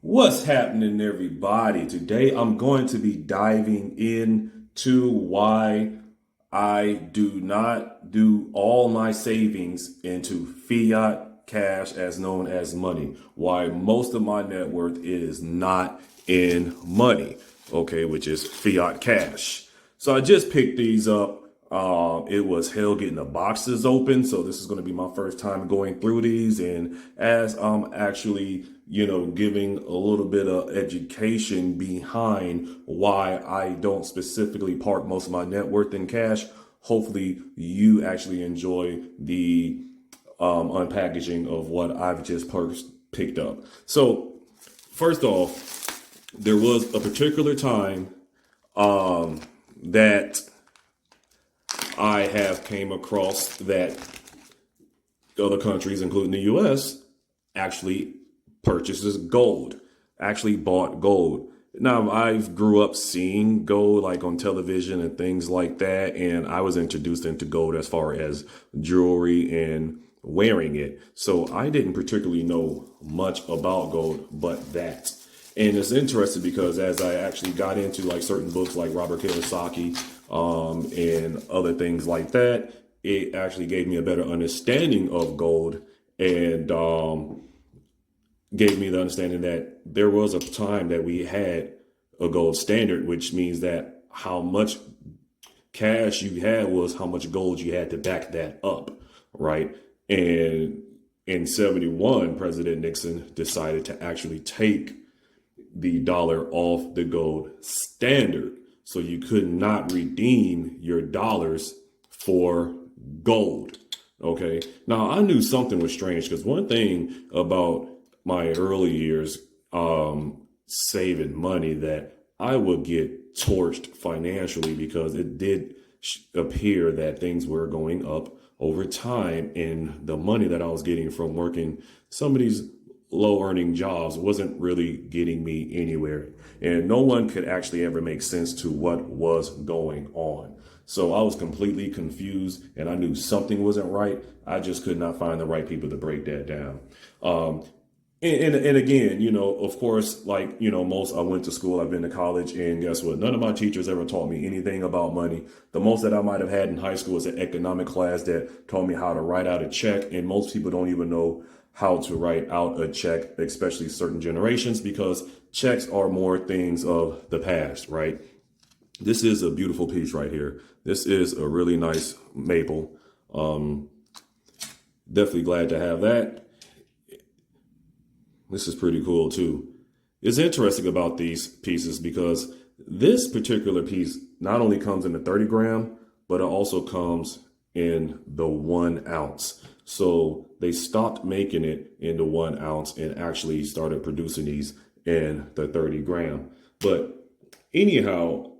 What's happening, everybody? Today I'm going to be diving into why I do not do all my savings into fiat cash, as known as money. Why most of my net worth is not in money, okay, which is fiat cash. So I just picked these up. It was hell getting the boxes open. So this is going to be my first time going through these. And as I'm actually, giving a little bit of education behind why I don't specifically park most of my net worth in cash, hopefully you actually enjoy the unpackaging of what I've just picked up. So first off, there was a particular time that I have came across that other countries, including the US, actually purchases gold, actually bought gold. Now, I grew up seeing gold like on television and things like that, and I was introduced into gold as far as jewelry and wearing it. So I didn't particularly know much about gold, but that. And it's interesting because as I actually got into like certain books like Robert Kiyosaki and other things like that, it actually gave me a better understanding of gold and gave me the understanding that there was a time that we had a gold standard, which means that how much cash you had was how much gold you had to back that up, right? And in 71, President Nixon decided to actually take the dollar off the gold standard. So you could not redeem your dollars for gold. Okay. Now I knew something was strange because one thing about my early years saving money that I would get torched financially because it did appear that things were going up over time, and the money that I was getting from working some of these low earning jobs wasn't really getting me anywhere, and no one could actually ever make sense to what was going on. So I was completely confused and I knew something wasn't right. I just could not find the right people to break that down. And again, of course, like, most I went to school, I've been to college, and guess what? None of my teachers ever taught me anything about money. The most that I might have had in high school was an economic class that taught me how to write out a check. And most people don't even know how to write out a check, especially certain generations, because checks are more things of the past, right? This is a beautiful piece right here. This is a really nice maple. Definitely glad to have that. This is pretty cool too. It's interesting about these pieces because this particular piece not only comes in the 30 gram, but it also comes in the 1 ounce. So they stopped making it in the 1 ounce and actually started producing these in the 30 gram. But anyhow,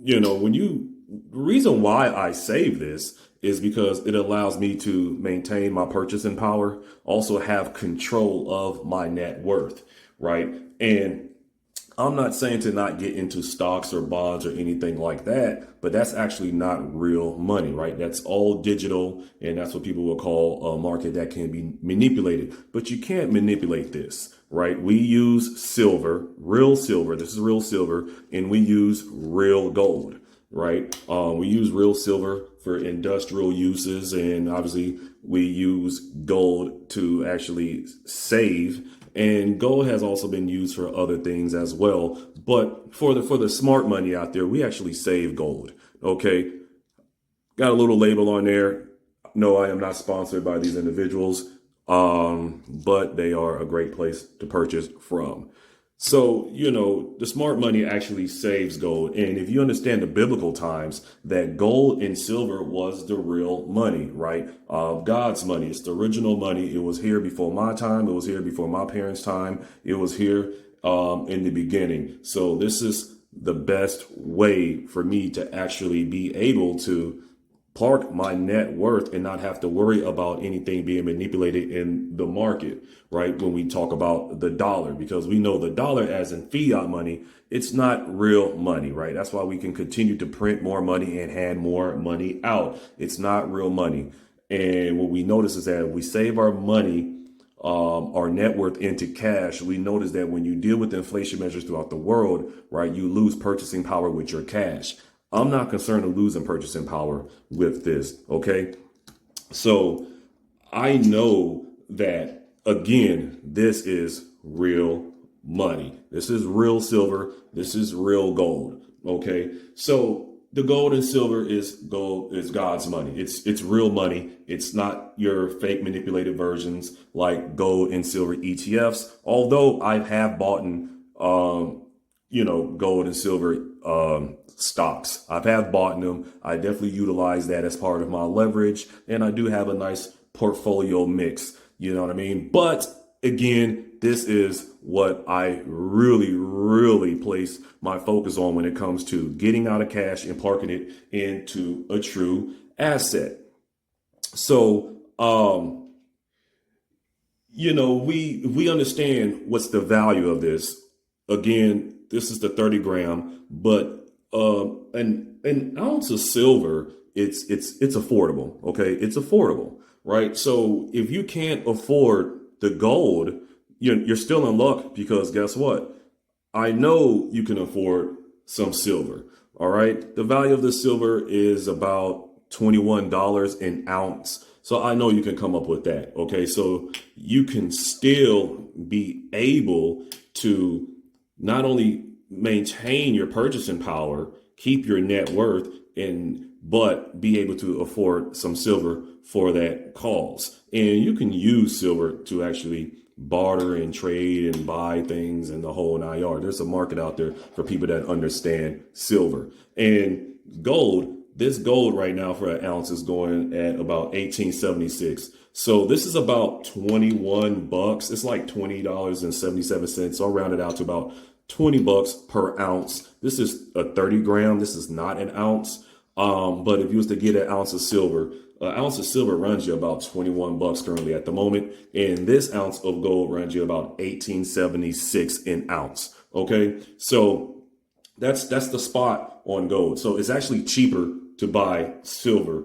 the reason why I save this is because it allows me to maintain my purchasing power, also have control of my net worth, right? And I'm not saying to not get into stocks or bonds or anything like that, but that's actually not real money, right? That's all digital, and that's what people will call a market that can be manipulated. But you can't manipulate this, right? We use silver, real silver. This is real silver, and we use real gold, right? We use real silver for industrial uses, and obviously we use gold to actually save. And gold has also been used for other things as well. But for the smart money out there, we actually save gold. Okay. Got a little label on there. No, I am not sponsored by these individuals. But they are a great place to purchase from. So, the smart money actually saves gold. And if you understand the biblical times, that gold and silver was the real money, right? God's money. It's the original money. It was here before my time. It was here before my parents' time. It was here in the beginning. So this is the best way for me to actually be able to park my net worth and not have to worry about anything being manipulated in the market, right? When we talk about the dollar, because we know the dollar as in fiat money, it's not real money, right? That's why we can continue to print more money and hand more money out. It's not real money. And what we notice is that we save our money our net worth into cash, we notice that when you deal with inflation measures throughout the world, right, you lose purchasing power with your cash. I'm not concerned of losing purchasing power with this. Okay. So I know that, again, this is real money. This is real silver. This is real gold. Okay. So the gold and silver is God's money. It's real money. It's not your fake manipulated versions like gold and silver ETFs. Although I have bought gold and silver stocks. I have bought them. I definitely utilize that as part of my leverage. And I do have a nice portfolio mix. You know what I mean? But again, this is what I really, really place my focus on when it comes to getting out of cash and parking it into a true asset. So, we understand what's the value of this. Again, this is the 30 gram, but an ounce of silver, it's affordable. Okay, it's affordable, right? So if you can't afford the gold, you're still in luck, because guess what? I know you can afford some silver. All right. The value of the silver is about $21 an ounce. So I know you can come up with that. Okay. So you can still be able to not only maintain your purchasing power, keep your net worth, but be able to afford some silver for that cause. And you can use silver to actually barter and trade and buy things and the whole 9 yards. There's a market out there for people that understand silver. And gold, this gold right now for an ounce is going at about $18.76. So this is about 21 bucks. It's like $20.77. So I'll round it out to about 20 bucks per ounce. This is a 30 gram. This is not an ounce. But if you was to get an ounce of silver runs you about 21 bucks currently at the moment. And this ounce of gold runs you about $18.76 an ounce. Okay. So that's the spot on gold. So it's actually cheaper to buy silver,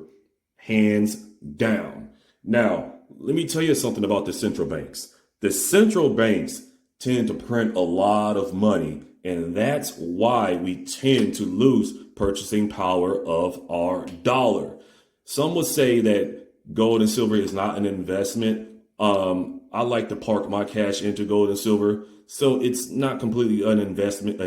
hands down. Now, let me tell you something about the central banks. The central banks tend to print a lot of money, and that's why we tend to lose purchasing power of our dollar. Some would say that gold and silver is not an investment. I like to park my cash into gold and silver, so it's not completely an investment,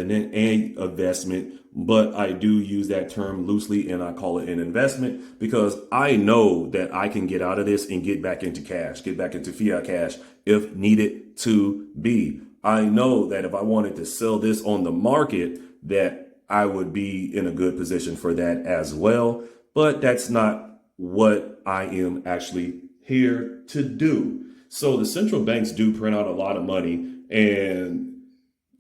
but I do use that term loosely, and I call it an investment because I know that I can get out of this and get back into cash, get back into fiat cash if needed to be. I know that if I wanted to sell this on the market, that I would be in a good position for that as well. But that's not what I am actually here to do. So the central banks do print out a lot of money, and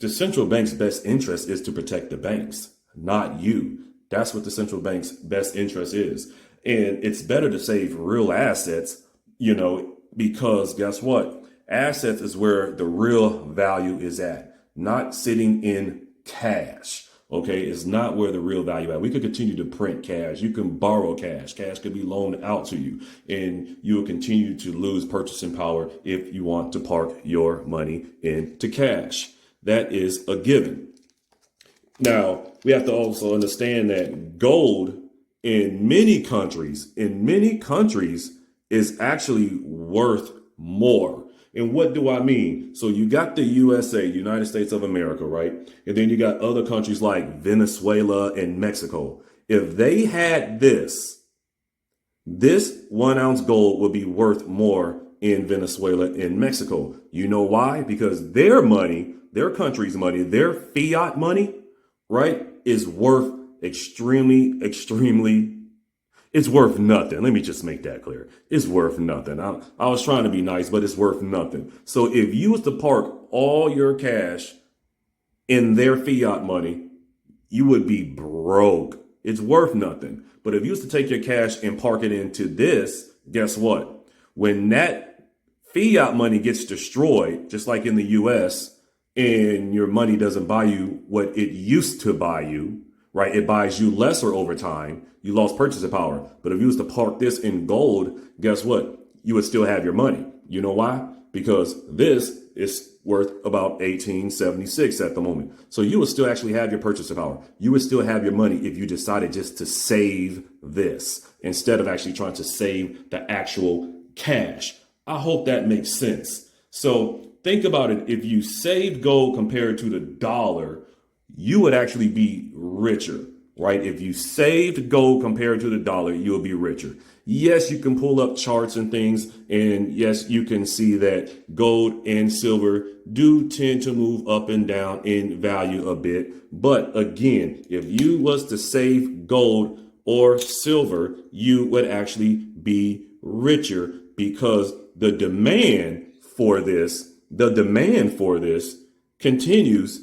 the central bank's best interest is to protect the banks, not you. That's what the central bank's best interest is. And it's better to save real assets, because guess what? Assets is where the real value is at, not sitting in cash. Okay, it's not where the real value at. We could continue to print cash. You can borrow cash. Cash could be loaned out to you, and you will continue to lose purchasing power if you want to park your money into cash. That is a given. Now, we have to also understand that gold in many countries is actually worth more. And what do I mean? So you got the USA, United States of America, right? And then you got other countries like Venezuela and Mexico. If they had this 1 ounce gold would be worth more in Venezuela and Mexico. You know why? Because their money, their country's money, their fiat money, right, is worth extremely it's worth nothing. Let me just make that clear. It's worth nothing. I was trying to be nice, but it's worth nothing. So if you was to park all your cash in their fiat money, you would be broke. It's worth nothing. But if you was to take your cash and park it into this, guess what? When that fiat money gets destroyed, just like in the US, and your money doesn't buy you what it used to buy you, right? It buys you lesser over time. You lost purchasing power. But if you was to park this in gold, guess what? You would still have your money. You know why? because this is worth about 1876 at the moment. So you would still actually have your purchasing power. You would still have your money if you decided just to save this instead of actually trying to save the actual cash. I hope that makes sense. So think about it. If you saved gold compared to the dollar, you would actually be richer, right? If you saved gold compared to the dollar, you'll be richer. Yes, you can pull up charts and things, and yes, you can see that gold and silver do tend to move up and down in value a bit. But again, if you was to save gold or silver, you would actually be richer because the demand for this continues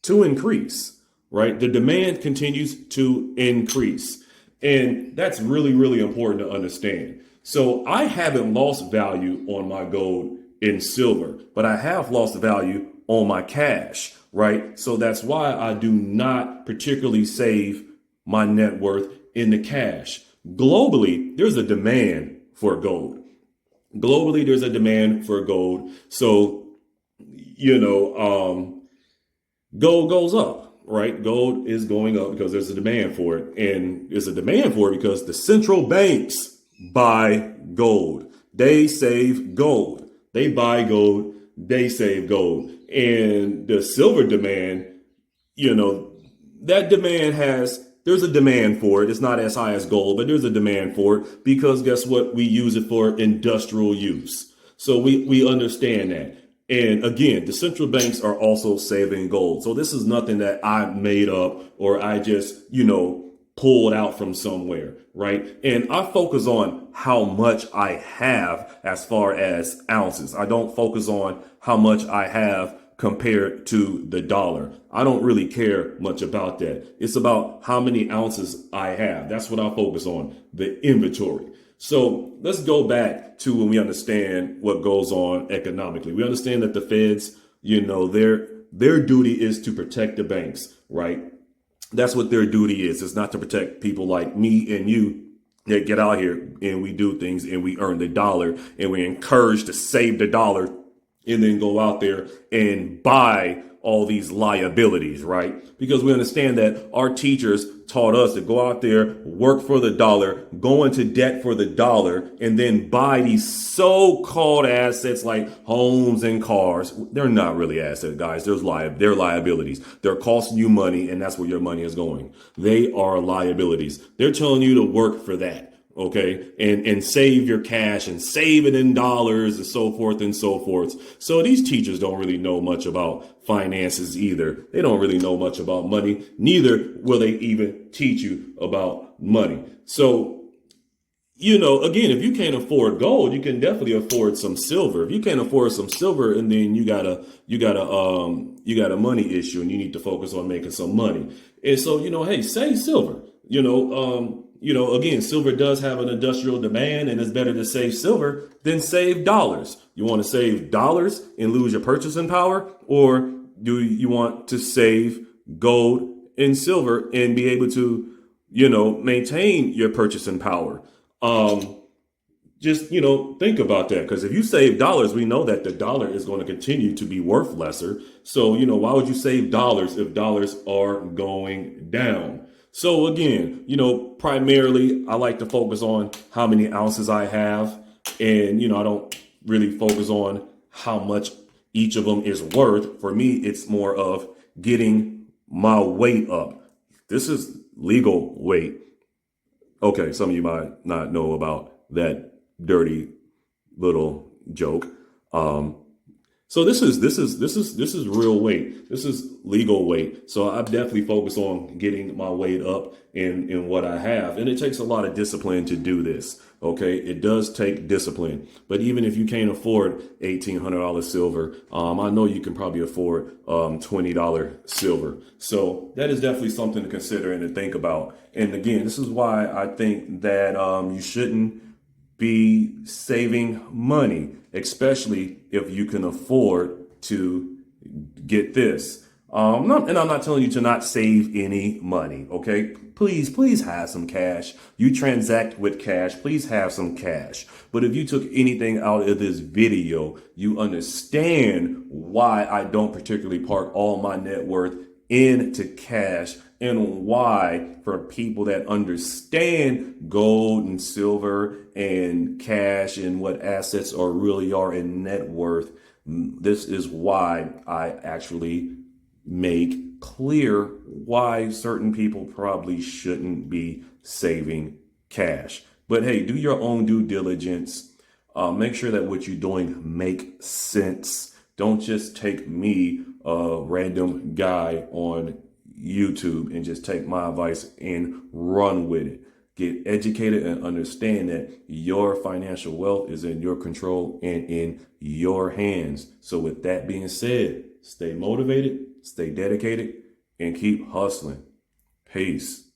to increase, right? The demand continues to increase. And that's really, really important to understand. So I haven't lost value on my gold and silver, but I have lost value on my cash, right? So that's why I do not particularly save my net worth in the cash. Globally, there's a demand for gold. Globally, there's a demand for gold. So, gold goes up. Right? Gold is going up because there's a demand for it. And there's a demand for it because the central banks buy gold. They save gold. They buy gold. They save gold. And the silver demand, there's a demand for it. It's not as high as gold, but there's a demand for it because guess what? We use it for industrial use. So we understand that. And again, the central banks are also saving gold. So this is nothing that I made up or I just, pulled out from somewhere, right? And I focus on how much I have as far as ounces. I don't focus on how much I have compared to the dollar. I don't really care much about that. It's about how many ounces I have. That's what I focus on, the inventory. So let's go back to when we understand what goes on economically. We understand that the feds, their duty is to protect the banks, right? That's what their duty is. It's not to protect people like me and you that get out here and we do things and we earn the dollar and we're encouraged to save the dollar and then go out there and buy all these liabilities, right? Because we understand that our teachers taught us to go out there, work for the dollar, go into debt for the dollar, and then buy these so-called assets like homes and cars. They're not really assets, guys. They're liabilities. They're costing you money, and that's where your money is going. They are liabilities. They're telling you to work for that. Okay. And save your cash and save it in dollars and so forth and so forth. So these teachers don't really know much about finances either. They don't really know much about money. Neither will they even teach you about money. So, again, if you can't afford gold, you can definitely afford some silver. If you can't afford some silver and then you got a money issue and you need to focus on making some money. And so, hey, save silver, again, silver does have an industrial demand and it's better to save silver than save dollars. You want to save dollars and lose your purchasing power, or do you want to save gold and silver and be able to, maintain your purchasing power? Just think about that, because if you save dollars, we know that the dollar is going to continue to be worth lesser. So, why would you save dollars if dollars are going down? So again, primarily I like to focus on how many ounces I have. And, I don't really focus on how much each of them is worth. For me, it's more of getting my weight up. This is legal weight. Okay, some of you might not know about that dirty little joke. So this is real weight. This is legal weight. So I definitely focus on getting my weight up in what I have. And it takes a lot of discipline to do this. Okay. It does take discipline, but even if you can't afford $1,800 silver, I know you can probably afford, $20 silver. So that is definitely something to consider and to think about. And again, this is why I think that, you shouldn't be saving money, especially if you can afford to get this. And I'm not telling you to not save any money, okay? Please have some cash. You transact with cash, please have some cash. But if you took anything out of this video, you understand why I don't particularly park all my net worth into cash, and why, for people that understand gold and silver and cash and what assets are really are in net worth, this is why I actually make clear why certain people probably shouldn't be saving cash. But hey, do your own due diligence. Make sure that what you're doing makes sense. Don't just take me, a random guy on YouTube, and just take my advice and run with it. Get educated and understand that your financial wealth is in your control and in your hands. So with that being said, stay motivated, stay dedicated, and keep hustling. Peace.